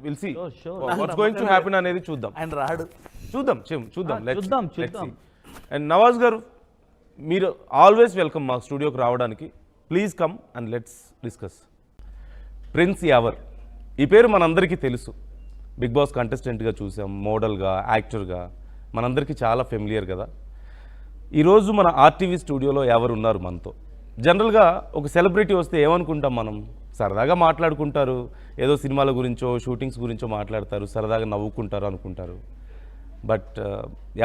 Will see Sure. What's going to happen అనేది చూద్దాం. ఆయన రాడు. చూద్దాం చూద్దాం చూద్దాం. అండ్ నవాజ్ గారు, మీరు ఆల్వేస్ వెల్కమ్ మా స్టూడియోకి రావడానికి. Please come and let's discuss. Prince Yawar, ఈ పేరు మనందరికీ తెలుసు. బిగ్ బాస్ కంటెస్టెంట్గా చూసాం, మోడల్గా, యాక్టర్గా మనందరికీ చాలా ఫెమిలియర్ కదా. ఈరోజు మన ఆర్టీవీ స్టూడియోలో ఎవరు ఉన్నారు మనతో. జనరల్గా ఒక సెలబ్రిటీ వస్తే ఏమనుకుంటాం మనం, సరదాగా మాట్లాడుకుంటారు, ఏదో సినిమాల గురించో షూటింగ్స్ గురించో మాట్లాడతారు, సరదాగా నవ్వుకుంటారు అనుకుంటారు. బట్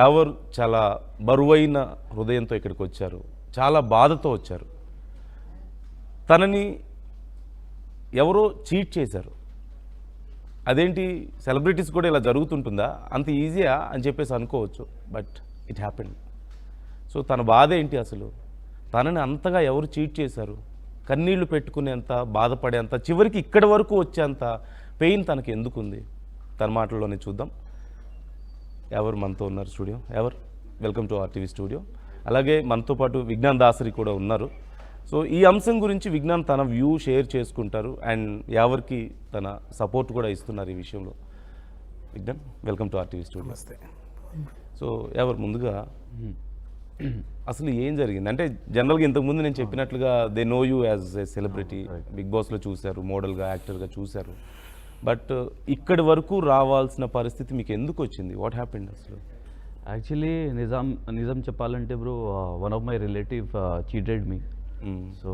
ఎవరు చాలా బరువైన హృదయంతో ఇక్కడికి వచ్చారు, చాలా బాధతో వచ్చారు. తనని ఎవరో చీట్ చేశారు. అదేంటి, సెలబ్రిటీస్ కూడా ఇలా జరుగుతుంటుందా, అంత ఈజీయా అని చెప్పేసి అనుకోవచ్చు. But it happened. సో తన బాధ ఏంటి అసలు, తనని అంతగా ఎవరు చీట్ చేశారు, కన్నీళ్లు పెట్టుకునేంత, బాధపడేంత, చివరికి ఇక్కడి వరకు వచ్చేంత పెయిన్ తనకి ఎందుకుంది, తన మాటల్లోనే చూద్దాం. ఎవరు మనతో ఉన్నారు స్టూడియో. ఎవరు, వెల్కమ్ టు ఆర్టీవీ స్టూడియో. అలాగే మనతో పాటు విజ్ఞాన్ దాసరి కూడా ఉన్నారు. సో ఈ అంశం గురించి విజ్ఞాన్ తన వ్యూ షేర్ చేసుకుంటారు అండ్ ఎవరికి తన సపోర్ట్ కూడా ఇస్తున్నారు ఈ విషయంలో. Vignan, welcome to RTV studio. నమస్తే. సో ఎవరు, ముందుగా అసలు ఏం జరిగింది అంటే, జనరల్గా ఇంతకుముందు నేను చెప్పినట్లుగా they know you as a celebrity, Bigg బాస్లో చూశారు, మోడల్గా, యాక్టర్గా చూశారు. బట్ ఇక్కడి వరకు రావాల్సిన పరిస్థితి మీకు ఎందుకు వచ్చింది, వాట్ హ్యాపెండ్ అసలు? యాక్చువల్లీ నిజం చెప్పాలంటే bro, one of my relative cheated me. So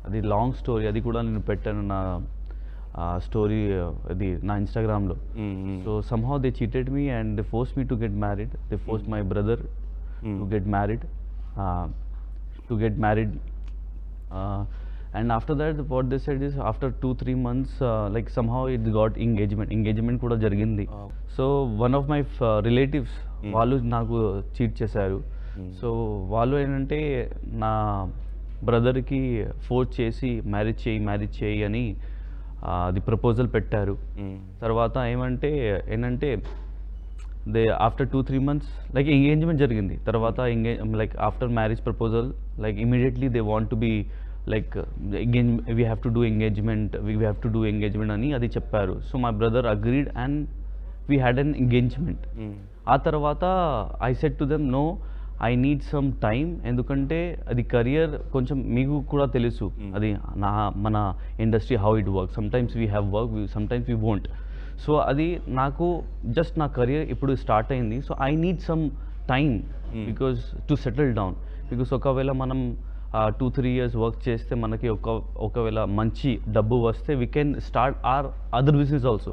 అది లాంగ్ స్టోరీ, అది కూడా నేను పెట్టాను నా స్టోరీ, అది నా ఇన్స్టాగ్రామ్లో. So somehow they cheated me and they force me to get married. They force my brother to get married. And after that what they said is after 2-3 months like somehow it got engagement kuda jarigindi. So one of my relatives వాళ్ళు నాకు cheat చేశారు. So వాళ్ళు ఏంటంటే నా బ్రదర్కి force చేసి marriage చేయి అని అది ప్రపోజల్ పెట్టారు. తర్వాత ఏంటంటే they after 2-3 months like engagement జరిగింది. తర్వాత like after marriage proposal like immediately they want to be like we have to do engagement అని అది చెప్పారు. So my brother agreed and we had an engagement. ఆ తర్వాత I said to them no, I need some time, ఎందుకంటే అది career కొంచెం మీకు కూడా తెలుసు అది మన industry how it work. Sometimes we have work, sometimes we won't. So అది నాకు జస్ట్ నా కెరియర్ ఇప్పుడు స్టార్ట్ అయింది. So I need some time because to settle down. Because ఒకవేళ మనం 2-3 years వర్క్ చేస్తే మనకి ఒకవేళ మంచి డబ్బు వస్తే we can start or other business also.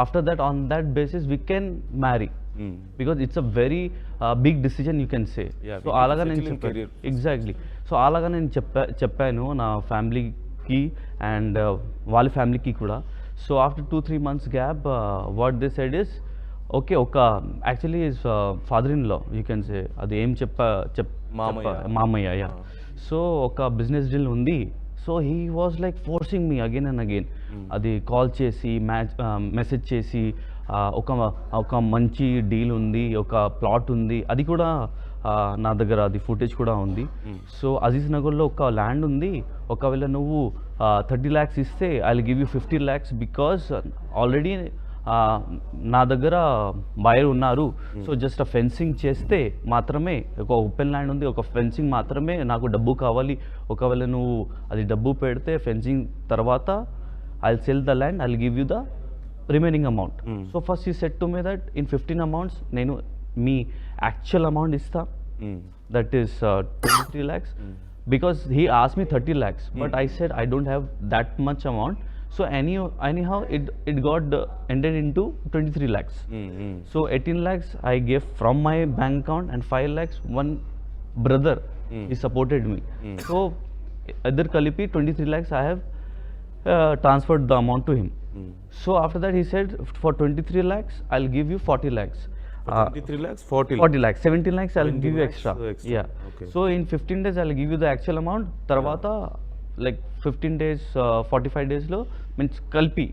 After that on that basis we can marry because it's a very big decision you can say. So అలాగా నేను చెప్పాను. ఎగ్జాక్ట్లీ. సో అలాగా నేను చెప్పాను నా ఫ్యామిలీకి అండ్ వాళ్ళ ఫ్యామిలీకి కూడా. So after 2-3 months gap, what they said is, okay, actually his father-in-law, you can say, అది ఏం మామయ్య. యా. సో ఒక బిజినెస్ డీల్ ఉంది. So he was like forcing me again and again. అది కాల్ చేసి మెసేజ్ చేసి ఒక మంచి డీల్ ఉంది, ఒక ప్లాట్ ఉంది, అది కూడా నా దగ్గర అది ఫుటేజ్ కూడా ఉంది. సో అజీజ్ నగర్లో ఒక ల్యాండ్ ఉంది, ఒకవేళ నువ్వు 30 lakhs ఇస్తే I will give you 50 lakhs because already నా దగ్గర బయర్ ఉన్నారు. సో జస్ట్ ఆ ఫెన్సింగ్ చేస్తే మాత్రమే, ఒక ఓపెన్ ల్యాండ్ ఉంది, ఒక ఫెన్సింగ్ మాత్రమే నాకు డబ్బు కావాలి. ఒకవేళ నువ్వు అది డబ్బు పెడితే ఫెన్సింగ్ తర్వాత I will sell the land, I will give you the remaining amount. So first ఈ set to me that in 15 amounts నేను మీ యాక్చువల్ అమౌంట్ ఇస్తా, that is 23 lakhs. Because he asked me 30 lakhs, but I said I don't have that much amount. So anyhow it got ended into 23 lakhs. So 18 lakhs I gave from my bank account and 5 lakhs one brother he supported me. So other kalipi 23 lakhs I have transferred the amount to him. So after that he said for 23 lakhs I'll give you 40 lakhs. 23 lakhs, 40 lakhs, 17 lakhs I'll give you extra. Yeah. Okay. So in 15 days I'll give you the actual amount. Tarvata like 15 days 45 days lo means kalpi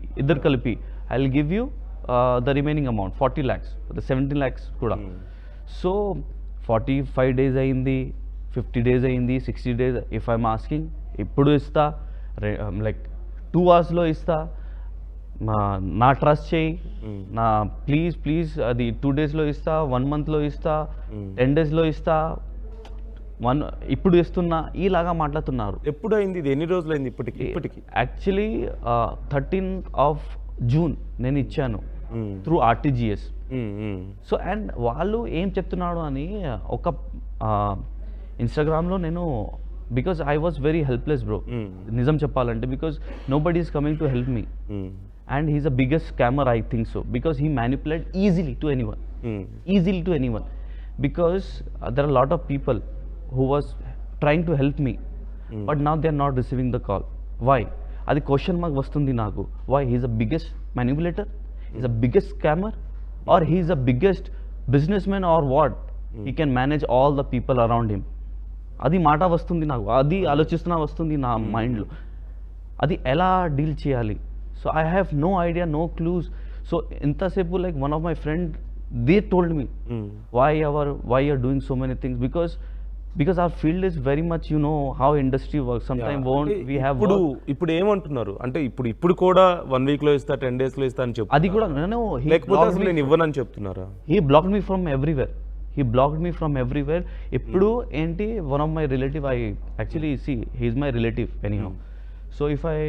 I'll give you the remaining amount 40 lakhs, the 17 lakhs kuda. So 45 days ayindi, 50 days ayindi, 60 days if I'm asking ippudu ista like 2 hours lo ista. నా trust చేయి, నా please అది 2 డేస్లో ఇస్తా, 1 మంత్లో ఇస్తా, 10 డేస్లో ఇస్తా, ఇప్పుడు ఇస్తున్నా, ఇలాగా మాట్లాడుతున్నారు. ఎప్పుడు అయింది ఇది? ఎన్ని రోజులు అయింది ఇప్పటికి? యాక్చువల్లీ 13th of June నేను ఇచ్చాను త్రూ RTGS. సో అండ్ వాళ్ళు ఏం చెప్తున్నాడు అని ఒక ఇన్స్టాగ్రామ్లో నేను, because I was very helpless bro, నిజం చెప్పాలంటే, because nobody is coming to help me. And he's the biggest scammer, I think so, because he manipulates easily to anyone. Because there are a lot of people who was trying to help me, but now they are not receiving the call. Why? Adi question mark vastundi naku. Why? He's the biggest manipulator, he's the biggest scammer, or he's the biggest businessman, or what? He can manage all the people around him. Adi mata vastundi naku, adi alochistuna vastundi na mind lo. Adi ela deal cheyali. So I have no idea, no clues. So intasepu, like one of my friend, they told me why you're doing so many things, because our field is very much, you know how industry works. Sometimes we have ఇప్పుడు ఏమంటున్నారు అంటే ఇప్పుడు కూడా 1 week లో ఇస్తా, 10 days లో ఇస్తా అని చెప్పు. అది కూడా లేకపోతే అసలు నేను ఇవ్వనని చెప్తున్నారా? he blocked me from everywhere. ఇప్పుడు ఏంటి, one of my relative, I actually see he's my relative anyhow. So if I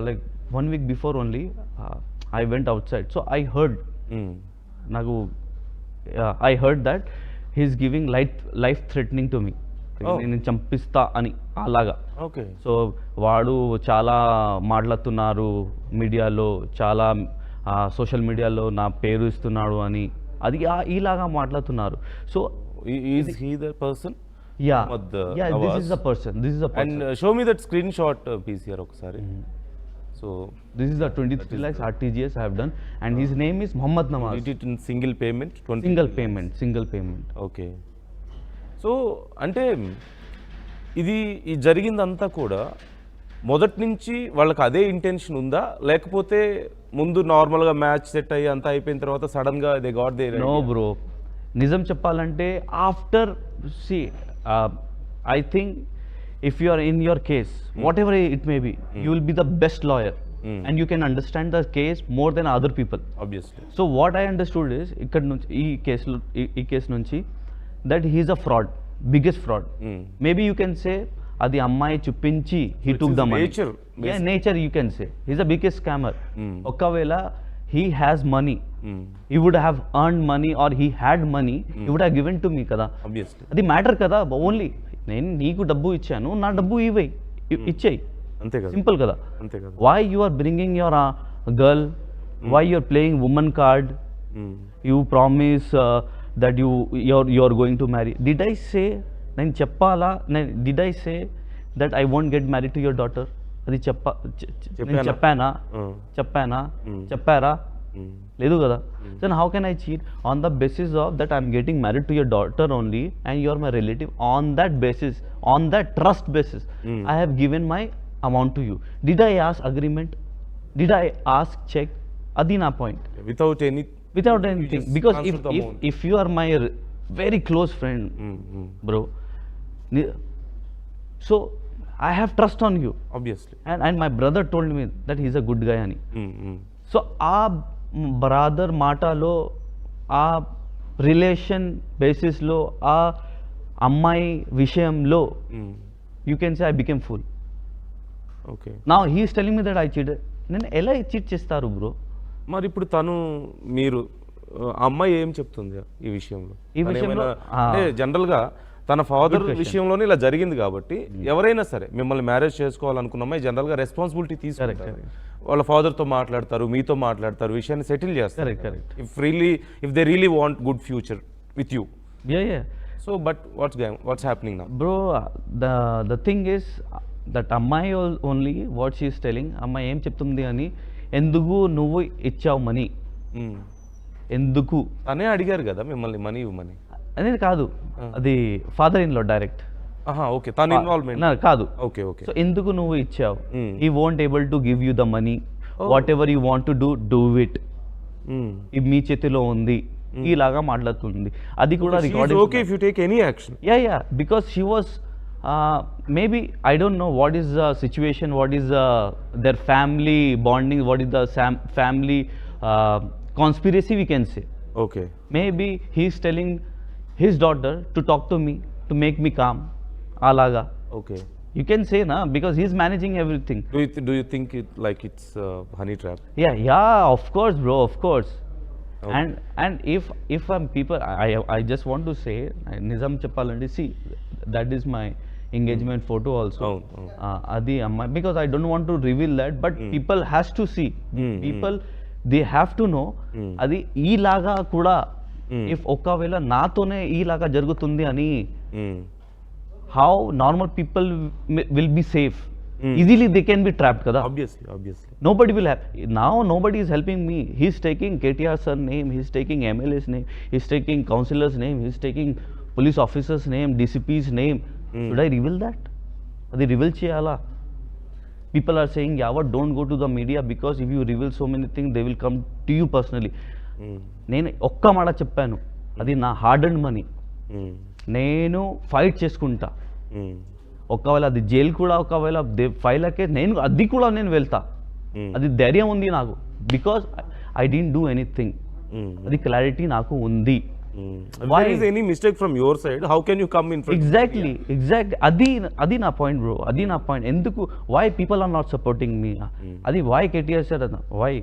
like 1 week before only, I went outside. So I heard, I heard that he's giving life threatening to me. నేను చంపిస్తా అని అలాగా. Okay. So వాడు చాలా మాట్లాడుతున్నారు మీడియాలో, చాలా social మీడియాలో నా పేరు ఇస్తున్నాడు అని, అది ఇలాగా మాట్లాడుతున్నారు. So is he the person? Yeah, this is the person. And show me that screenshot PCR ఒకసారి. So this is the 23 lakhs RTGS I have done, and his name is Muhammad Nawaz. Did it in single payment? Single payment. Okay. So అంటే ఇది జరిగిందంతా కూడా మొదటి నుంచి వాళ్ళకి అదే intention ఉందా, లేకపోతే ముందు నార్మల్గా మ్యాచ్ సెట్ అయ్యి అంతా అయిపోయిన తర్వాత సడన్గా they got they? No bro, నిజం చెప్పాలంటే after I think if you are in your case, whatever it may be, you will be the best lawyer, and you can understand the case more than other people. Obviously. So what I understood is, ikkada nunchi ee case nunchi, that he is a fraud, biggest fraud. Maybe you can say adi ammayi chuppinchi he took the money. Nature you can say. He is the biggest scammer. Okavela he has money, he would have earned money, or he had money, he would have given to me kada. Obviously. Adi matter kada, only నేను నీకు డబ్బు ఇచ్చాను, నా డబ్బు ఇచ్చేయి, అంతే కదా, simple కదా. అంతే కదా. Why you are bringing your girl, why you are playing women card, you promise that you are going to marry. Did I say, నేను చెప్పాలా, did I say that I won't get married to your daughter? అది చెప్పారా? లేదు కదా. Then how can I cheat on the basis of that I'm getting married to your daughter only, and you are my relative? On that basis, on that trust basis, I have given my amount to you. Did I ask agreement? Did I ask check? Adi na point. Without anything, because if you are my very close friend, bro, so I have trust on you. Obviously. And my brother told me that he's a good guy ani. So brother మాటలో, ఆ relation బేసిస్లో, ఆ అమ్మాయి విషయంలో, you can say I became fool. Okay. Now he is telling me that I cheat. నేను ఎలా cheat చేస్తారు bro? మరి ఇప్పుడు మీరు అమ్మాయి ఏం చెప్తుంది ఈ విషయంలో? అంటే జనరల్గా తన ఫాదర్ విషయంలోనే ఇలా జరిగింది కాబట్టి, ఎవరైనా సరే మిమ్మల్ని మ్యారేజ్ చేసుకోవాలనుకున్న అమ్మాయి జనరల్గా రెస్పాన్సిబిలిటీ తీసుకుంటారు. వాళ్ళ ఫాదర్తో మాట్లాడతారు, మీతో మాట్లాడతారు, విషయాన్ని సెటిల్ చేస్తారు. If they really want good future with you. So but what's happening now bro? The thing is that అమ్మాయి only what she is telling, అమ్మాయి ఏం చెప్తుంది అని, ఎందుకు నువ్వు ఇచ్చావు మనీ, ఎందుకు తనే అడిగారు కదా మిమ్మల్ని మనీ ఇవ్వమని. అనేది కాదు, అది father in law direct. Okay, తన ఇన్వాల్వ్మెంట్ కాదు. Okay okay. సో ఎందుకు నువ్వు ఇచ్చావు? He won't able to give you the money, what ever you want to do it, ఇది మీ చేతిలో ఉంది, ఇలాగా మాట్లాడుతుంది. అది కూడా recording. Okay, if you take any action. Yeah because she was Maybe I don't know what is the situation, what is their family bonding, what is the family conspiracy we can say. Okay. Maybe he's telling his daughter to talk to me to make me calm. Alaga. Okay. You can say na, because he's managing everything. Do you think it's honey trap? Yeah, of course, bro, of course. Okay. And if people, I just want to say, Nizam Chappalandi, see, that is my engagement photo also. Adi amma, because I don't want to reveal that, but people has to see. People, they have to know. Adi ee laga kuda, if okavela natone ee laga jarugutundi ani, how normal people will be safe. Easily they can be trapped kada. Obviously. Nobody will have. Now nobody is helping me. He's taking KTR sir name, he's taking MLA's name, he's taking councillor's name, he's taking police officer's name, DCP's name. Should I reveal that? Adi reveal cheyala. People are saying, Yawa, don't go to the media, because if you reveal so many things, they will come to you personally. నేను ఒక్క మాట చెప్పాను, అది నా hard and money, నేను fight చేసుకుంటా. ఒకవేళ అది జైలు కూడా, ఒకవేళ ఫైలకే నేను అది కూడా నేను వెళ్తా. అది ధైర్యం ఉంది నాకు, because I don't do anything. అది క్లారిటీ నాకు ఉంది. Why is any mistake from your side? How can you come in front? Exactly. అది నా పాయింట్ బ్రో, అది నా పాయింట్. ఎందుకు why people are not supporting me, అది why KTR sir, why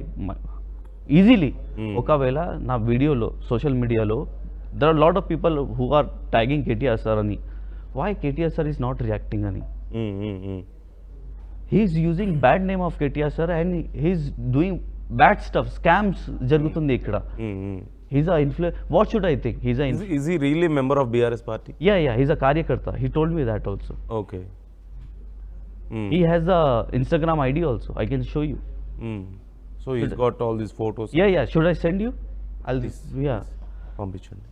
easily. ఒకవేళ నా వీడియోలో సోషల్ మీడియాలో there are a lot of people who are tagging KTR sir ani, why KTR sir is not reacting ani. He is using bad name of KTR sir and he is doing bad stuff, scams jarugutundi ikkada. He's a influencer. What should I think? Is he really a member of BRS party? Yeah, he's a karyakarta. He told me that also. Okay. He has a Instagram ID also, I can show you. So he's got all these photos. Yeah, should I send you? I'll పంపించండి.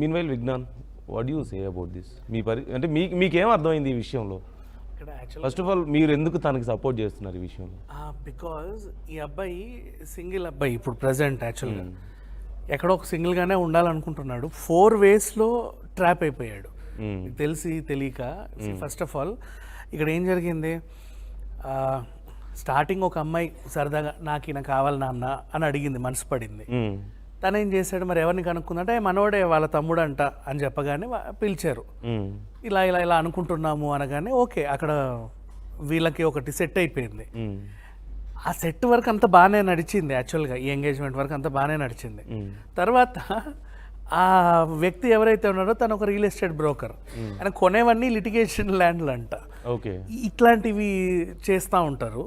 Meanwhile Vignan, what you say about this? అంటే మీకేం అర్థమైంది ఈ విషయంలో? First of all మీరు ఎందుకు తనకి support చేస్తున్నారు ఈ విషయంలో? బికాజ్ ఈ అబ్బాయి సింగిల్ అబ్బాయి ఇప్పుడు ప్రజెంట్ యాక్చువల్గా ఎక్కడో ఒక సింగిల్గానే ఉండాలనుకుంటున్నాడు. 4 waysలో ట్రాప్ అయిపోయాడు, తెలిసి తెలియక. ఫస్ట్ ఆఫ్ ఆల్ ఇక్కడ ఏం జరిగింది, స్టార్టింగ్ ఒక అమ్మాయి సరదాగా నాకు ఈయన కావాలి నాన్న అని అడిగింది, మనసు పడింది. తను ఏం చేశాడు, మరి ఎవరిని కనుక్కుందంటే మనోడే వాళ్ళ తమ్ముడు అంట అని చెప్పగానే పిలిచారు. ఇలా ఇలా ఇలా అనుకుంటున్నాము అనగానే ఓకే, అక్కడ వీళ్ళకి ఒకటి సెట్ అయిపోయింది. ఆ సెట్ వరకు అంతా బాగానే నడిచింది, యాక్చువల్గా ఈ ఎంగేజ్మెంట్ వరకు అంతా బాగానే నడిచింది. తర్వాత ఆ వ్యక్తి ఎవరైతే ఉన్నారో తను ఒక రియల్ ఎస్టేట్ బ్రోకర్, ఆయన కొనేవన్నీ లిటిగేషన్ ల్యాండ్లు అంట. ఓకే, ఇట్లాంటివి చేస్తూ ఉంటారు.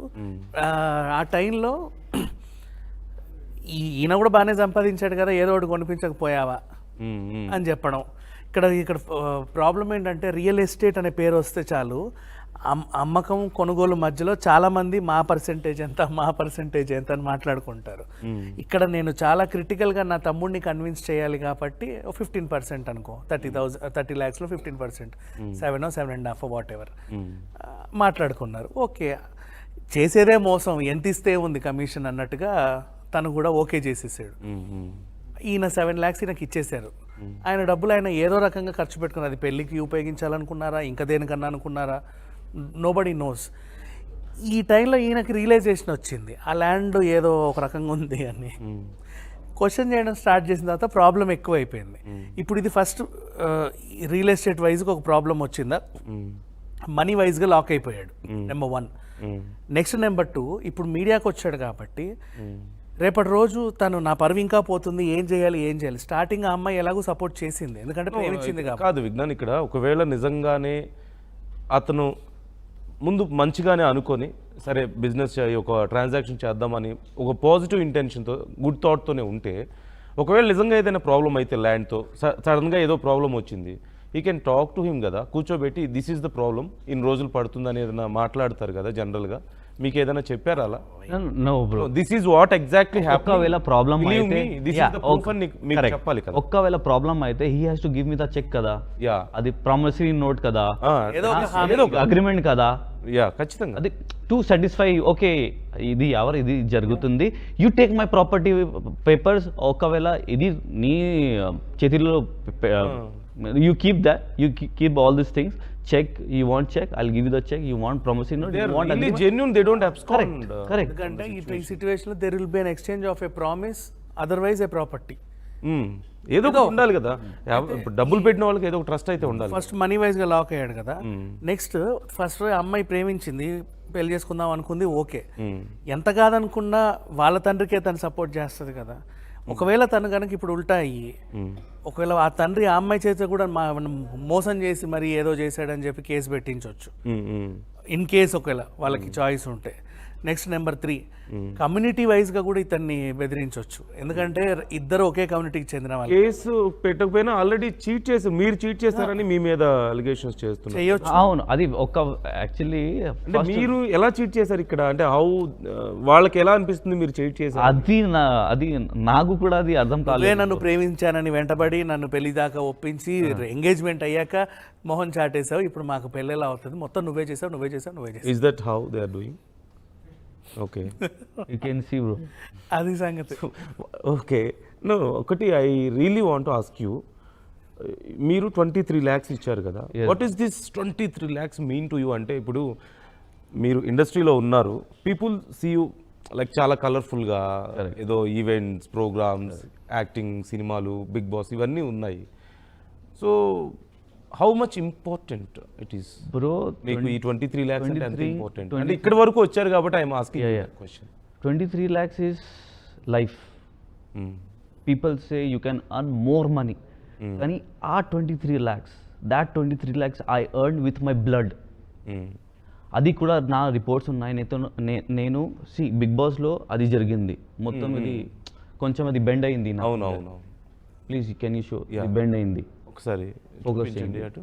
ఆ టైంలో ఈయన కూడా బాగానే సంపాదించాడు కదా, ఏదో ఒకటి కొనిపించకపోయావా అని చెప్పడం. ఇక్కడ ప్రాబ్లం ఏంటంటే రియల్ ఎస్టేట్ అనే పేరు వస్తే చాలు, అమ్మకం కొనుగోలు మధ్యలో చాలామంది మా పర్సెంటేజ్ ఎంత అని మాట్లాడుకుంటారు. ఇక్కడ నేను చాలా క్రిటికల్గా నా తమ్ముడిని కన్విన్స్ చేయాలి కాబట్టి 15% అనుకో, 30 lakhsలో 15%, 7.5 వాట్ ఎవర్ మాట్లాడుకున్నారు. ఓకే, చేసేదే మోసం, ఎంత ఇస్తే ఉంది కమిషన్ అన్నట్టుగా తను కూడా ఓకే చేసేసాడు. ఈయన 7 lakhs ఈయనకి ఇచ్చేశారు. ఆయన డబ్బులు ఆయన ఏదో రకంగా ఖర్చు పెట్టుకున్నారు. అది పెళ్ళికి ఉపయోగించాలనుకున్నారా, ఇంకా దేనికన్నా అనుకున్నారా, నోబడీ నోస్. ఈ టైంలో ఈయనకి రియలైజేషన్ వచ్చింది, ఆ ల్యాండ్ ఏదో ఒక రకంగా ఉంది అని. క్వశ్చన్ చేయడం స్టార్ట్ చేసిన తర్వాత ప్రాబ్లం ఎక్కువ అయిపోయింది. ఇప్పుడు ఇది ఫస్ట్ రియల్ ఎస్టేట్ వైజ్గా ఒక ప్రాబ్లం వచ్చిందా, మనీ వైజ్గా లాక్ అయిపోయాడు, నెంబర్ 1. నెక్స్ట్ నెంబర్ 2, ఇప్పుడు మీడియాకి వచ్చాడు కాబట్టి రేపటి రోజు తను నా పరువు ఇంకా పోతుంది, ఏం చేయాలి. స్టార్టింగ్ ఆ అమ్మాయి ఎలాగో సపోర్ట్ చేసింది, ఎందుకంటే ప్రేమించింది కాదు. విజ్ఞాన్, ఇక్కడ ఒకవేళ నిజంగానే అతను ముందు మంచిగానే అనుకొని సరే బిజినెస్ ఒక ట్రాన్సాక్షన్ చేద్దామని ఒక పాజిటివ్ ఇంటెన్షన్తో గుడ్ థాట్తోనే ఉంటే, ఒకవేళ నిజంగా ఏదైనా ప్రాబ్లం అయితే ల్యాండ్తో సడన్గా ఏదో ప్రాబ్లం వచ్చింది, you can talk to him కదా, కూర్చోబెట్టి దిస్ ఈజ్ ద ప్రాబ్లం, ఇన్ని రోజులు పడుతుంది అని ఏదైనా మాట్లాడతారు కదా జనరల్గా. మీకు ఏదైనా చెప్పారా అలా? No bro, this is what exactly ఒక్కవేళ ప్రాబ్లం అయితే మీకు చెప్పాలి కదా. ఒక్కవేళ ప్రాబ్లం అయితే he has to give me the cheque కదా, యా అది ప్రామిసరీ నోట్ కదా, ఏదో ఒక ఏదో అగ్రిమెంట్ కదా, యా ఖచ్చితంగా. అది టు సాటిస్ఫై ఓకే ఇది జరుగుతుంది, you take my property papers. ఒకవేళ ఇది నీ చేతిలో you keep that, you keep all these things. Check, you want check, I'll give you the check. You want promissory note, They you are want really genuine, they don't abscond. Correct. ఎందుకంటే ఈ situation లో there will be an exchange of a promise, otherwise a property. ఏదో ఒకటి ఉండాలి కదా, డబ్బులు పెట్టిన వాళ్ళకి ఏదో ఒక ట్రస్ట్ అయితే ఉండాలి. ఫస్ట్ మనీ వైజ్ గా లాక్ అయ్యాడు కదా. నెక్స్ట్ ఫస్ట్ అమ్మాయి ప్రేమించింది, పెళ్లి చేసుకుందాం అనుకుంది, ఓకే. ఎంత కాదనుకున్నా వాళ్ళ తండ్రికే తను సపోర్ట్ చేస్తుంది కదా. ఒకవేళ తను కనుక ఇప్పుడు ఉల్టా అయ్యి, ఒకవేళ ఆ తండ్రి ఆ అమ్మాయి చేత కూడా మోసం చేసి మరి ఏదో చేశాడని చెప్పి కేసు పెట్టించవచ్చు, ఇన్ కేస్ ఒకవేళ వాళ్ళకి చాయిస్ ఉంటే. నెక్స్ట్ నెంబర్ 3, కమ్యూనిటీ వైజ్ గా కూడా ఇతన్ని బెదిరించవచ్చు. ఎందుకంటే ఇద్దరు ఒకే కమ్యూనిటీకి చెందిన వాళ్ళు. కేసు పెట్టకపోయినా ఆల్రెడీ చీట్ చేసి, మీరు చీట్ చేస్తారని మీ మీద అలిగేషన్స్ చేస్తున్నారు. చేయొచ్చు. అవును, అది ఒక యాక్చువల్లీ అంటే మీరు ఎలా చీట్ చేశారు ఇక్కడ? అంటే హౌ, వాళ్ళకి ఎలా అనిపిస్తుంది మీరు చీట్ చేశారు? అది నాకు కూడా అది అర్థం నువ్వే కాలేదు. నన్ను ప్రేమించానని వెంటబడి నన్ను పెళ్లి దాకా ఒప్పించి ఎంగేజ్మెంట్ అయ్యాక మొహం చాటేసావు, ఇప్పుడు మాకు పెళ్ళేలా అవుతుంది, మొత్తం నువ్వే చేసావు. Is that how they are doing? Okay, you can see bro. అది సంగతి. ఓకే. నో, ఒకటి I really want to ask you, మీరు 23 lakhs ఇచ్చారు కదా, what is this 23 lakhs mean to you? అంటే ఇప్పుడు మీరు ఇండస్ట్రీలో ఉన్నారు, పీపుల్ సీ యూ లైక్ చాలా కలర్ఫుల్గా, ఏదో ఈవెంట్స్, ప్రోగ్రామ్స్, యాక్టింగ్, సినిమాలు, బిగ్ బాస్ ఇవన్నీ ఉన్నాయి. So how much important it is bro మీకు ఈ 23 lakhs అంటే ఎంత 23 ఇంపార్టెంట్? అంటే ఇక్కడ వరకు వచ్చారు కాబట్టి I'm asking question. 23 lakhs is life. People say you can earn more money. కానీ ఆ 23 lakhs, that 23 lakhs I earned with my blood. అది కూడా నా రిపోర్ట్స్ ఉన్నాయి. నేను బిగ్ బాస్లో అది జరిగింది మొత్తం. ఇది కొంచెం అది బెండ్ అయింది. అవునవును, please can you show, bend అయింది ఒకసారి చూపించండి అటు.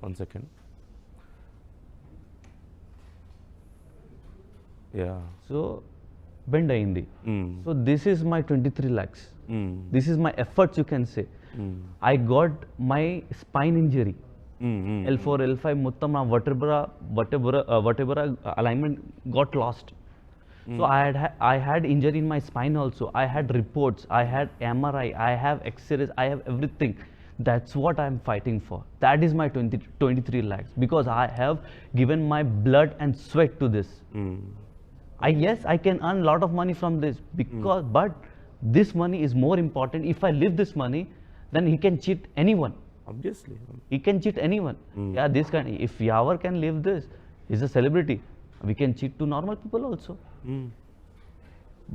1 second. యా, సో బెండ్ అయింది. So this is my 23 lakhs. This is my efforts, you can say. I got my spine injury, L4 L5 మొత్తం నా vertebra alignment got lost. So I had injury in my spine also. I had reports, I had MRI, I have X-rays, I have everything. That's what I'm fighting for. That is my 23 lakhs, because I have given my blood and sweat to this. Yes, I can earn lot of money from this, because but this money is more important. If I leave this money, then he can cheat anyone. obviously He can cheat anyone. Yeah, this kind. If Yawar can live this, he's a celebrity. We can cheat to normal people also.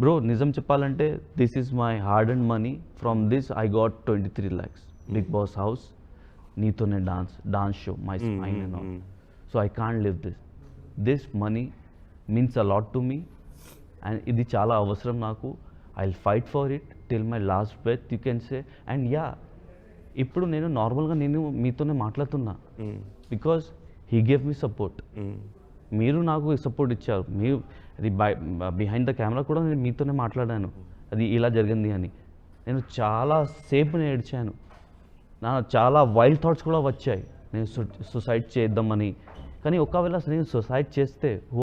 Bro, nizam cheppalante, this is my hard-earned money. From this, I got 23 lakhs. Big Boss house, Neetone dance show, my spine and all. So I can't live this. This money means a lot to me, and ఇది చాలా అవసరం నాకు. I'll fight for it till my last breath, you can say. And yeah, ఇప్పుడు నేను నార్మల్గా మీతోనే మాట్లాడుతున్నా, because he gave me support. మీరు నాకు సపోర్ట్ ఇచ్చారు. మీరు అది బిహైండ్ ద కెమెరా కూడా నేను మీతోనే మాట్లాడాను, అది ఇలా జరిగింది అని. నేను చాలా సేపు నేను ఏడ్చాను. నా చాలా వైల్డ్ థాట్స్ కూడా వచ్చాయి, నేను సుసైడ్ చేద్దామని. కానీ ఒకవేళ నేను సుసైడ్ చేస్తే